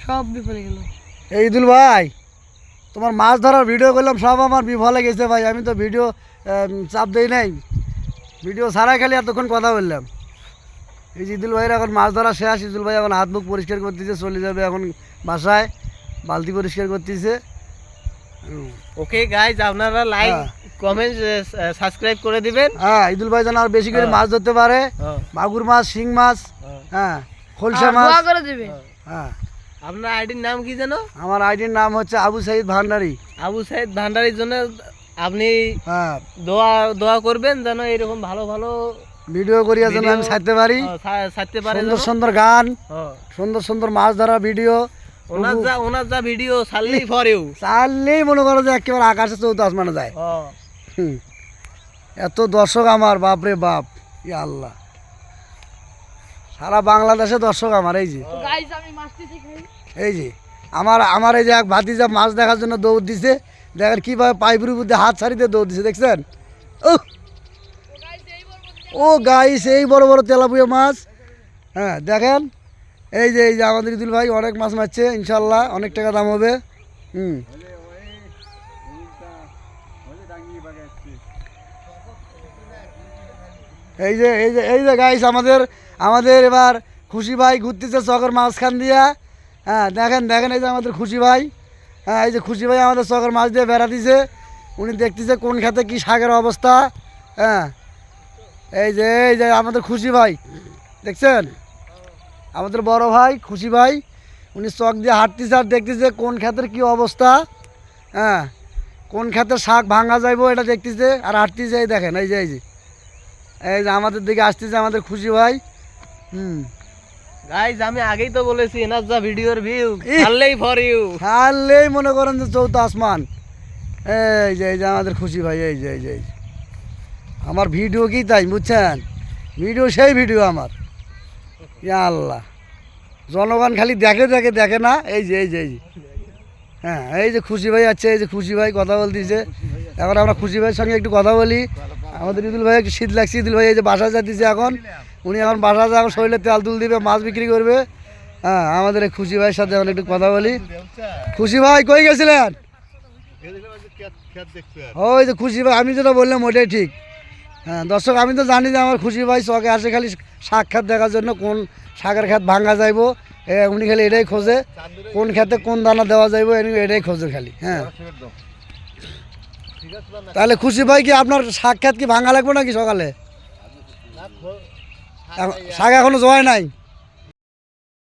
সব বিফলে গেল। এই ইদুল ভাই, তোমার মাছ ধরার ভিডিও করলাম, সব আমার বিফলে গেছে ভাই। আমি তো ভিডিও চাপ দেই নাই, ভিডিও ছাড়াই খালি এতক্ষণ কথা বললাম। এই যে ইদুল ভাইয়ের এখন মাছ ধরা শেষ। ইদুল ভাই এখন হাত মুখ পরিষ্কার করতেছে, চলে যাবে এখন বাসায়, বালতি পরিষ্কার করতেছে। ওকে গাইজ, আপনারা লাইক কমেন্ট সাবস্ক্রাইব করে দিবেন। হ্যাঁ, ইদুল ভাই যেন আর বেশি করে মাছ ধরতে পারে, মাগুর মাছ, শিং মাছ, হ্যাঁ, খলসা মাছ করে দিবে। হ্যাঁ। আপনার আইডির নাম কি যেন? আমার আইডির নাম হচ্ছে আবু সাইদ ভান্ডারী। আবু সাইদ ভান্ডারীর জন্য আপনি হ্যাঁ, দোয়া করবেন যেন এরকম ভালো ভালো ভিডিও করিয়া যেন আমি ছাড়তে পারি, ছাড়তে পারে, সুন্দর সুন্দর গান, সুন্দর সুন্দর মাছ ধরা ভিডিও। ওনার যা ভিডিও ছাড়লেই পরেও চাললেই মনে করো যে একেবারে আকাশে চৌদ্দ আসমানে যায়। এত দর্শক আমার, বাপরে বাপ, ইয়া আল্লাহ, সারা বাংলাদেশে দর্শক আমার। এই যে এই যে আমার এই যে এক ভাতিজা মাছ দেখার জন্য দৌড় দিছে, দেখেন কীভাবে পাইপের উপর হাত ছাড়িতে দৌড় দিছে, দেখছেন? ও গাইস, এই বড় বড় তেলাপুয়া মাছ। হ্যাঁ দেখেন, এই যে আমাদের ইদুল ভাই অনেক মাছ মারছে, ইনশাল্লাহ অনেক টাকা দাম হবে। এই যে গাইস, আমাদের এবার খুশি ভাই ঘুরতেছে চকের মাঝখান দিয়া। হ্যাঁ দেখেন এই যে আমাদের খুশি ভাই। হ্যাঁ, এই যে খুশি ভাই আমাদের চকের মাছ দিয়ে বেড়া দিছে। উনি দেখতেছে কোন খাতে কি শাকের অবস্থা। হ্যাঁ, এই যে আমাদের খুশি ভাই, দেখছেন? আমাদের বড় ভাই খুশি ভাই, উনি চক দিয়ে হাঁটতেছে আর দেখতেছে কোন ক্ষেতের কি অবস্থা। হ্যাঁ, কোন ক্ষেতের শাক ভাঙা যাইবো এটা দেখতেছে আর হাঁটতেছে। এই দেখেন, এই যে আমাদের দিকে আসতেছে আমাদের খুশি ভাই। গাইজ, আমি আগেই তো বলেছি এনার যা ভিডিওর ভিউ ছাড়লেই ফর ইউ, ছাড়লেই মনে করেন যে চৌদ্দ আসমান। এই যে আমাদের খুশি ভাই, এই যে আমার ভিডিও কি তাই, বুঝছেন? ভিডিও সেই ভিডিও আমার, ইয়া আল্লাহ, জনগণ খালি দেখে না। এই যে হ্যাঁ, এই যে খুশি ভাই আছে, এই যে খুশি ভাই কথা বলতেছে। এখন আমরা খুশি ভাইয়ের সঙ্গে একটু কথা বলি। আমাদের ইদুল ভাই একটু শীত লাগছে। ইদুল ভাই এই যে বাসা যাইতেছে এখন, উনি এখন বাসা যা এখন শরীরে তেল তুল দিবে, মাছ বিক্রি করবে। হ্যাঁ, আমাদের এই খুশি ভাইয়ের সাথে এখন একটু কথা বলি। খুশি ভাই কই গেছিলেন? ওই যে খুশি ভাই, আমি যেটা বললাম ওইটাই ঠিক। হ্যাঁ দর্শক, আমি তো জানি যে আমার খুশি ভাই চকে আসে খালি শাক খাত দেখার জন্য, কোন শাকের খাত ভাঙা যাইবো। উনি খালি এটাই খোঁজে, কোন খেতে কোন দানা দেওয়া যাইবো, এটাই খোঁজে খালি। হ্যাঁ, তাহলে খুশি ভাই কি আপনার শাক খাত কি ভাঙা লাগবে নাকি সকালে? শাক এখনো জয় নাই?